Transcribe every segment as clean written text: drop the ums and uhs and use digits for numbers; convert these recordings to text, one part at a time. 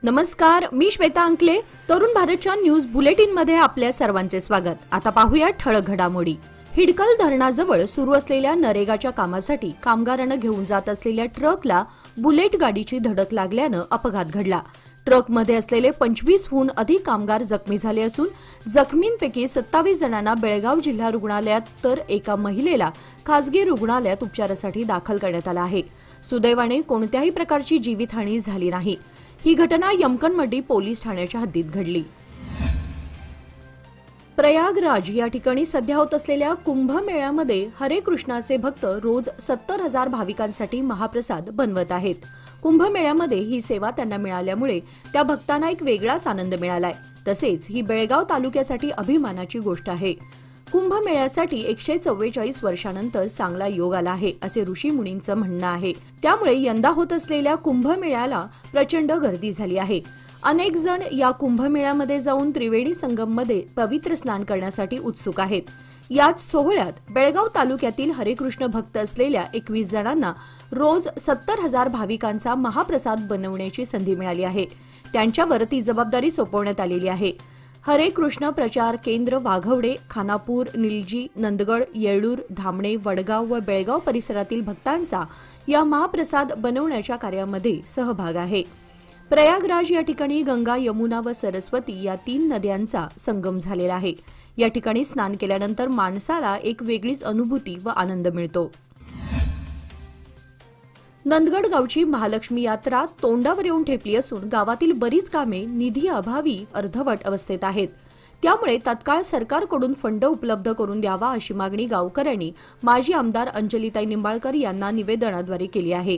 नमस्कार, मी श्वेता अंकले. तरुण भारतच्या न्यूज बुलेटिन मध्ये आपल्या सर्वांचे स्वागत. आता पाहूया ठळक घडामोडी. हिडकल धरणाजवळ सुरू असलेल्या नरेगाच्या कामासाठी कामगारांना घेऊन जात असलेल्या ट्रकला बुलेट गाडीची धडक लागल्यानं अपघात घडला. ट्रकमध्ये असलेले 25हून अधिक कामगार जखमी झाले असून जखमींपैकी 27 जणांना बेळगाव जिल्हा रुग्णालयात तर एका महिलेला खासगी रुग्णालयात उपचारासाठी दाखल करण्यात आलं आहे. सुदैवाने कोणत्याही प्रकारची जीवितहानी झाली नाही. ही घटना यमकनमडी पोलीस ठाण्याच्या हद्दीत घडली. प्रयागराज या ठिकाणी सध्या होत असलेल्या कुंभमेळ्यामध्ये हरे कृष्णाचे भक्त रोज 70,000 भाविकांसाठी महाप्रसाद बनवत आहेत. कुंभमेळ्यामध्ये ही सेवा त्यांना मिळाल्यामुळे त्या भक्तांना एक वेगळाच आनंद मिळालाय. तसेच ही बेळगाव तालुक्यासाठी अभिमानाची गोष्ट आहे. कुंभमेळ्यासाठी 144 वर्षांनंतर चांगला योग आला आहे असे ऋषी मुनींचं म्हणणं आहे. त्यामुळे यंदा होत असलेल्या कुंभमेळ्याला प्रचंड गर्दी झाली आहे. अनेक जण या कुंभमेळ्यामध्ये जाऊन त्रिवेणी संगममध्ये पवित्र स्नान करण्यासाठी उत्सुक आहेत. याच सोहळ्यात बेळगाव तालुक्यातील हरेकृष्ण भक्त असलेल्या 21 जणांना रोज 70,000 भाविकांचा महाप्रसाद बनवण्याची संधी मिळाली आहे. त्यांच्यावर ती जबाबदारी सोपवण्यात आलेली आहे. हरे कृष्ण प्रचार केंद्र वाघवडे, खानापूर, निलजी, नंदगड, येळूर, धामणे, वडगाव व बेळगाव परिसरातील भक्तांचा या महाप्रसाद बनवण्याच्या कार्यामध्ये सहभाग आहे. प्रयागराज या ठिकाणी गंगा, यमुना व सरस्वती या 3 नद्यांचा संगम झालेला आहे. या ठिकाणी स्नान केल्यानंतर माणसाला एक वेगळीच अनुभूती व आनंद मिळतो. नंदगड गावची महालक्ष्मी यात्रा तोंडावर येऊन ठेपली असून गावातील बरीच कामे निधीअभावी अर्धवट अवस्थेत आहेत. त्यामुळे तत्काळ सरकारकडून फंड उपलब्ध करून द्यावा अशी मागणी गावकऱ्यांनी माजी आमदार अंजलीताई निंबाळकर यांना निवेदनाद्वारे केली आहे.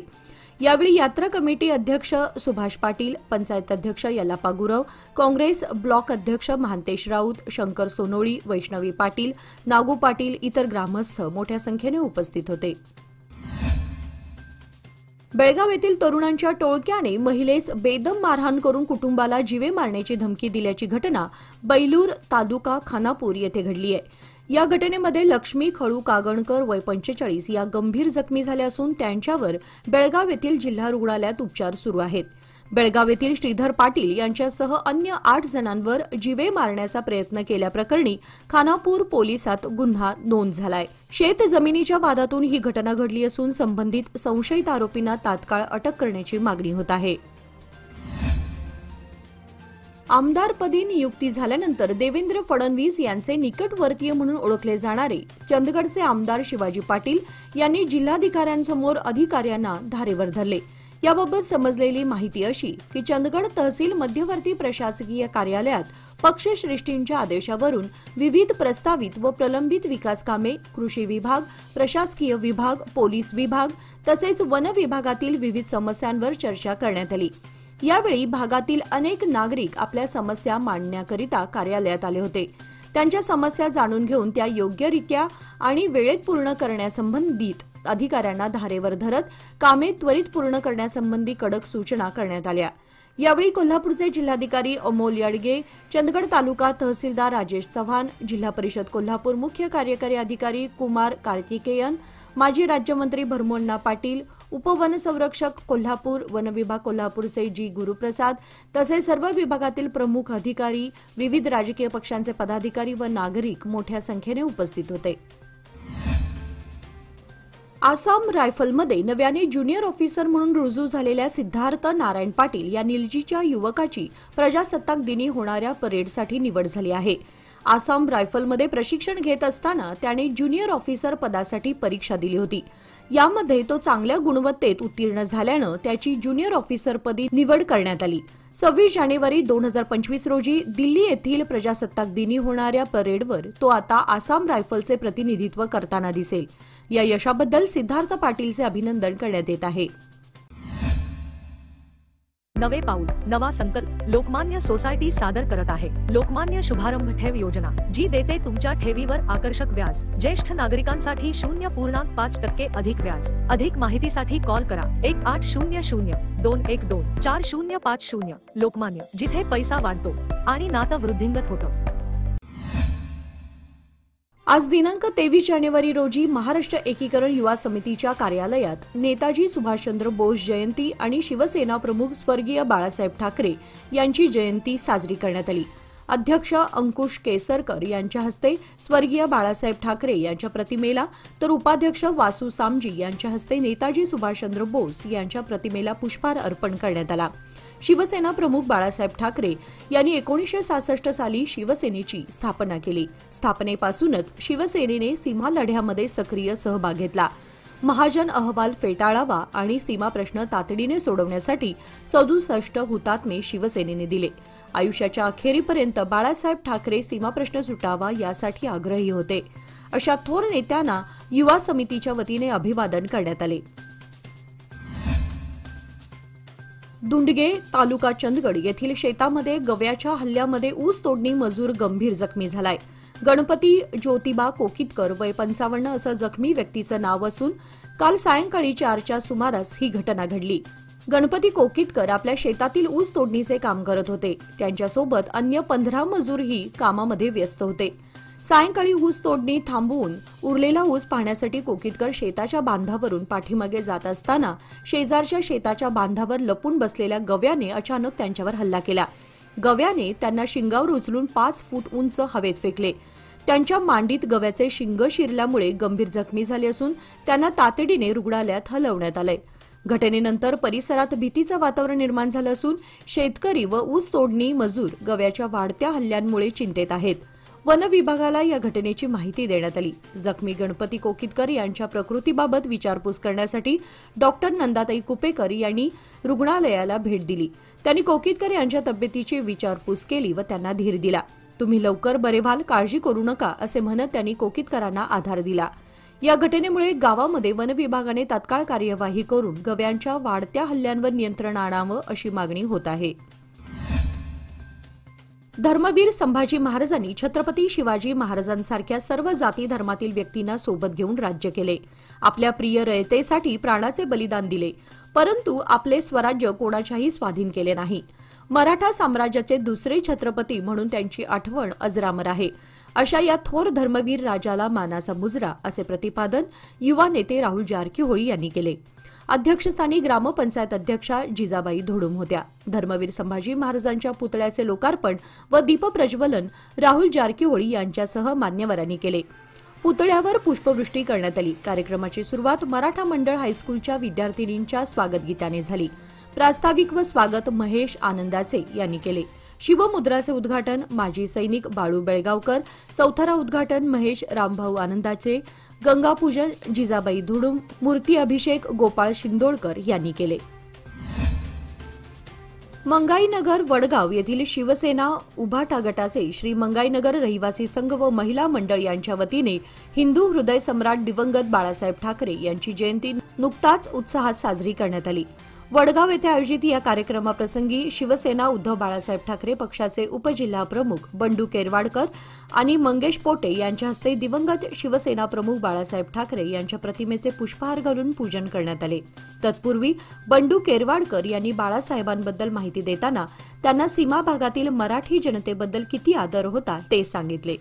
यावेळी यात्रा कमिटी अध्यक्ष सुभाष पाटील, पंचायत अध्यक्ष यल्लाप्पा गुरव, काँग्रेस ब्लॉक अध्यक्ष महांतेश राऊत, शंकर सोनोळी, वैष्णवी पाटील, नागू पाटील, इतर ग्रामस्थ मोठ्या संख्येने उपस्थित होते. बेळगाव येथील तरुणांच्या टोळक्याने महिलेस बेदम मारहाण करून कुटुंबाला जीवे मारण्याची धमकी दिल्याची घटना बैलूर तालुका खानापूर येथे घडली आहे. या घटनेमध्ये लक्ष्मी खळू कागणकर वय 45 या गंभीर जखमी झाल्या असून त्यांच्यावर बेळगाव येथील जिल्हा रुग्णालयात उपचार सुरू आहेत. बेळगाव येथील श्रीधर पाटील यांच्यासह अन्य 8 जणांवर जीवे मारण्याचा प्रयत्न केल्याप्रकरणी खानापूर पोलिसात गुन्हा नोंद झालाय. शेत जमिनीच्या वादातून ही घटना घडली असून संबंधित संशयित आरोपींना तात्काळ अटक करण्याची मागणी होत आहे. आमदारपदी नियुक्ती झाल्यानंतर देवेंद्र फडणवीस यांचे निकटवर्तीय म्हणून ओळखले जाणारे चंदगडचे आमदार शिवाजी पाटील यांनी जिल्हाधिकाऱ्यांसमोर अधिकाऱ्यांना धारेवर धरले. याबाबत समजलेली माहिती अशी की चंदगड तहसील मध्यवर्ती प्रशासकीय कार्यालयात पक्षश्रेष्ठींच्या आदेशावरून विविध प्रस्तावित व प्रलंबित विकास कामे, कृषी विभाग, प्रशासकीय विभाग, पोलीस विभाग तसेच वन विभागातील विविध समस्यांवर चर्चा करण्यात आली. यावेळी भागातील अनेक नागरिक आपल्या समस्या मांडण्याकरिता कार्यालयात आले होते. त्यांच्या समस्या जाणून घेऊन त्या योग्यरित्या आणि वेळेत पूर्ण करण्यासंबंधित अधिकाऱ्यांना धारेवर धरत कामे त्वरित पूर्ण करण्यासंबंधी कडक सूचना करण्यात आल्या. यावेळी कोल्हापूरचे जिल्हाधिकारी अमोल याडगे, चंदगड तालुका तहसीलदार राजेश चव्हाण, जिल्हा परिषद कोल्हापूर मुख्य कार्यकारी अधिकारी कुमार कार्तिकेयन, माजी राज्यमंत्री भरमोण्णा पाटील, उपवनसंरक्षक कोल्हापूर, वनविभाग कोल्हापूरचे जी गुरुप्रसाद तसेच सर्व विभागातील प्रमुख अधिकारी, विविध राजकीय पक्षांचे पदाधिकारी व नागरिक मोठ्या संख्येने उपस्थित होते. आसाम रायफलमध्ये नव्याने ज्युनियर ऑफिसर म्हणून रुजू झालेल्या सिद्धार्थ नारायण पाटील या निलजीच्या युवकाची प्रजासत्ताक दिनी होणाऱ्या परेडसाठी निवड झाली आहे. आसाम रायफलमध्ये प्रशिक्षण घेत असताना त्याने ज्युनियर ऑफिसर पदासाठी परीक्षा दिली होती. यामध्ये तो चांगल्या गुणवत्तेत उत्तीर्ण झाल्यानं त्याची ज्युनियर ऑफिसरपदी निवड करण्यात आली. 26 जानेवारी 2025 रोजी दिल्ली येथील प्रजासत्ताक दिनी होणाऱ्या परेडवर तो आता आसाम रायफलचे प्रतिनिधित्व करताना दिसेल. या यशाबद्दल सिद्धार्थ पाटीलचे अभिनंदन करण्यात येत आहे. नवे पाऊल नवा संकल्प लोकमान्य सोसायटी सादर करत आहे लोकमान्य शुभारंभ ठेव योजना, जी देते तुमच्या ठेवीवर आकर्षक व्याज. ज्येष्ठ नागरिकांसाठी 0.5% अधिक व्याज. अधिक माहितीसाठी कॉल करा 1800-212-4050. लोकमान्य, जिथे पैसा वाढतो आणि नातं वृद्धिंगत होतं. आज दिनांक 23 जानेवारी रोजी महाराष्ट्र एकीकरण युवा समितीच्या कार्यालयात नेताजी सुभाषचंद्र बोस जयंती आणि शिवसेना प्रमुख स्वर्गीय बाळासाहेब ठाकरे यांची जयंती साजरी करण्यात आली। अध्यक्ष अंकुश केसरकर यांच्या हस्ते स्वर्गीय बाळासाहेब ठाकरे यांच्या प्रतिमेला तर उपाध्यक्ष वासू सामजी यांच्या हस्ते नेताजी सुभाषचंद्र बोस यांच्या प्रतिमेला पुष्पहार अर्पण करण्यात आला। शिवसेना प्रमुख बाळासाहेब ठाकरे यांनी 1966 साली शिवसेनेची स्थापना केली। स्थापनेपासूनच शिवसेनेने सीमा लढ्यामध्ये सक्रिय सहभाग घेतला। महाजन अहवाल फेटाळावा आणि सीमा प्रश्न तातडीने सोडवण्यासाठी 67 हुतात्मे शिवसेनेने दिले। आयुष्याच्या अखेरीपर्यंत बाळासाहेब ठाकरे सीमा प्रश्न सुटावा यासाठी आग्रही होते। अशा थोर नेत्यांना युवा समितीच्या वतीने अभिवादन करण्यात आले। दुंडगे तालुका चंदगड येथील शेतामध्ये गव्याच्या हल्ल्यामध्ये ऊस तोडणी मजूर गंभीर जखमी झालाय। गणपती ज्योतिबा कोकितकर वय 55 असं जखमी व्यक्तीचं नाव असून काल सायंकाळी 4च्या सुमारास ही घटना घडली। गणपती कोकितकर आपल्या शेतातील ऊस तोडणीचे काम करत होते। त्यांच्यासोबत अन्य 15 मजूरही कामामध्ये व्यस्त होते। सायंकाळी ऊस तोडणी थांबवून उरलेला ऊस पाहण्यासाठी कोकितकर शेताच्या बांधावरून पाठीमागे जात असताना शेजारच्या शेताच्या बांधावर लपून बसलेल्या गव्याने अचानक त्यांच्यावर हल्ला केला। गव्याने त्यांना शिंगावर उचलून 5 फूट उंच हवेत फेकले। त्यांच्या मांडीत गव्याचे शिंग शिरल्यामुळे गंभीर जखमी झाले असून त्यांना तातडीने रुग्णालयात हलवण्यात आले। घटनेनंतर परिसरात भीतीचं वातावरण निर्माण झालं असून शेतकरी व ऊस तोडणी मजूर गव्याच्या वाढत्या हल्ल्यांमुळे चिंतेत आहेत। वन विभागाला या घटनेची माहिती देण्यात आली। जखमी गणपती कोकितकर यांच्या प्रकृतीबाबत विचारपूस करण्यासाठी डॉक्टर नंदाताई कुपेकर यांनी रुग्णालयाला भेट दिली। त्यांनी कोकितकर यांच्या तब्येतीची विचारपूस केली व त्यांना धीर दिला। तुम्ही लवकर बरे व्हाल, काळजी करू नका असे म्हणत त्यांनी कोकितकरांना आधार दिला। या घटनेमुळे गावामध्ये वन विभागाने तात्काळ कार्यवाही करून गव्यांच्या वाढत्या हल्ल्यांवर नियंत्रण आणावं अशी मागणी होत आहे। धर्मवीर संभाजी महाराजांनी छत्रपती शिवाजी महाराजांसारख्या सर्व जाती धर्मातील व्यक्तींना सोबत घेऊन राज्य केले। आपल्या प्रिय रयतेसाठी प्राणाचे बलिदान दिले, परंतु आपले स्वराज्य कोणाच्याही स्वाधीन केले नाही। मराठा साम्राज्याचे दुसरे छत्रपती म्हणून त्यांची आठवण अजरामर आहे। अशा या थोर धर्मवीर राजाला मानाचा मुजरा असे प्रतिपादन युवा नेते राहुल जारकीहोळी यांनी केले। अध्यक्षस्थानी ग्रामपंचायत अध्यक्षा जिजाबाई धोडुम होत्या। धर्मवीर संभाजी महाराजांच्या पुतळ्याचे लोकार्पण व दीपप्रज्वलन राहुल जारकीहोळी यांच्यासह मान्यवरांनी केले। पुतळ्यावर पुष्पवृष्टी करण्यात आली। कार्यक्रमाची सुरुवात मराठा मंडळ हायस्कूलच्या विद्यार्थिनींच्या स्वागत गीताने झाली। प्रास्ताविक व स्वागत महेश आनंदाचे यांनी केले। शिवमुद्राचे उद्घाटन माजी सैनिक बाळू बेळगावकर, चौथरा उद्घाटन महेश रामभाऊ आनंदाचे, गंगापूजन जिजाबाई धुडुम, मूर्ती अभिषेक गोपाळ शिंदोळकर यांनी केले। मंगाईनगर वडगाव येथील शिवसेना उभाटा गटाचे श्री मंगाईनगर रहिवासी संघ व महिला मंडळ यांच्या वतीने हिंदू हृदय सम्राट दिवंगत बाळासाहेब ठाकरे यांची जयंती नुकताच उत्साहात साजरी करण्यात आली। वडगाव येथे आयोजित या कार्यक्रमाप्रसंगी शिवसेना उद्धव बाळासाहेब ठाकरे पक्षाचे उपजिल्हा प्रमुख बंडू केरवाडकर आणि मंगेश पोटे यांच्या हस्ते दिवंगत शिवसेना प्रमुख बाळासाहेब ठाकरे यांच्या प्रतिमेचे पुष्पहार घालून पूजन करण्यात आले। तत्पूर्वी बंडू केरवाडकर यांनी बाळासाहेबांबद्दल माहिती देताना त्यांना सीमा भागातील मराठी जनतेबद्दल किती आदर होता ते सांगितले।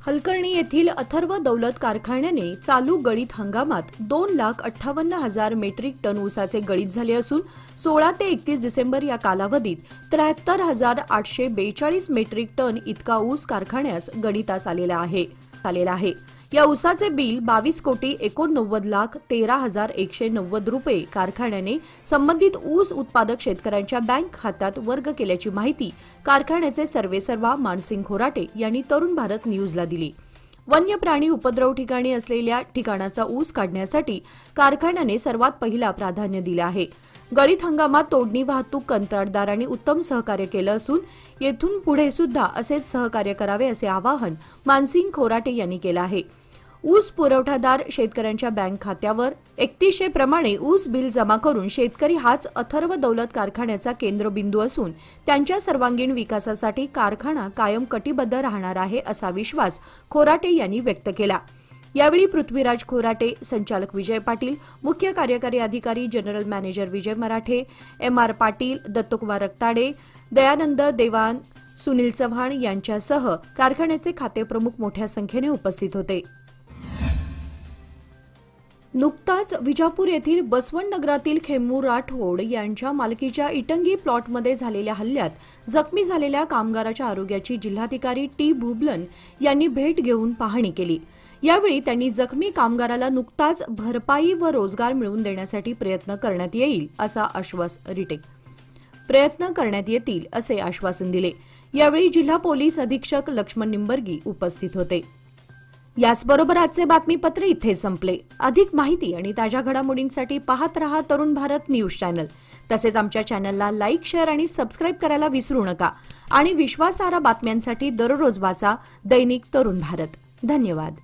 हलकर्णी येथील अथर्व दौलत कारखान्याने चालू गळीत हंगामात 2,58,000 मेट्रिक टन ऊसाचे गळीत झाले असून 16 ते 31 डिसेंबर या कालावधीत 73,842 मेट्रिक टन इतका ऊस कारखान्यास गळीतास आलेला आहे। या ऊसाचे बिल 22,89,13,190 रुपये कारखान्याने संबंधित ऊस उत्पादक शेतकऱ्यांच्या बँक खात्यात वर्ग केल्याची माहिती कारखान्याचे सर्वेसर्वा मानसिंग खोराटे यांनी तरुण भारत न्यूजला दिली। वन्य प्राणी उपद्रव ठिकाणी असलेल्या ठिकाणाचा ऊस काढण्यासाठी कारखान्याने सर्वात पहिला प्राधान्य दिले आहे। गळीत हंगामात तोडणी वाहतूक कंत्राटदारांनी उत्तम सहकार्य केलं असून येथून पुढे सुद्धा असेच सहकार्य करावे असे आवाहन मानसिंग खोराटे यांनी केलं आहे। ऊस पुरवठादार शेतकऱ्यांच्या बँक खात्यावर 3100 प्रमाणे ऊस बिल जमा करून शेतकरी हाच अथर्व दौलत कारखान्याचा केंद्रबिंदू असून त्यांच्या सर्वांगीण विकासासाठी कारखाना कायम कटिबद्ध राहणार आहे असा विश्वास खोराटे यांनी व्यक्त केला। यावेळी पृथ्वीराज खोराटे, संचालक विजय पाटील, मुख्य कार्यकारी अधिकारी जनरल मॅनेजर विजय मराठे, MR पाटील, दत्तकुमार रक्ताडे, दयानंद देवान, सुनील चव्हाण यांच्यासह कारखान्याचे खातेप्रमुख मोठ्या संख्येने उपस्थित होते. नुकताच विजापूर येथील बसवण नगरातील खेमू राठोड यांच्या मालकीच्या इटंगी प्लॉटमध्ये झालेल्या हल्ल्यात जखमी झालेल्या कामगाराच्या आरोग्याची जिल्हाधिकारी टी भुबलन यांनी भेट घेऊन पाहणी केली. यावेळी त्यांनी जखमी कामगाराला नुकताच भरपाई व रोजगार मिळवून देण्यासाठी प्रयत्न करण्यात येतील असे आश्वासन दिले. यावेळी जिल्हा पोलीस अधीक्षक लक्ष्मण निंबर्गी उपस्थित होते. याचबरोबर आजचे बातमीपत्र इथे संपले. अधिक माहिती आणि ताज्या घडामोडींसाठी पाहत रहा तरुण भारत न्यूज चॅनल. तसेच आमच्या चॅनलला लाईक, शेअर आणि सबस्क्राईब करायला विसरू नका. आणि विश्वासार्ह बातम्यांसाठी दररोज वाचा दैनिक तरुण भारत. धन्यवाद.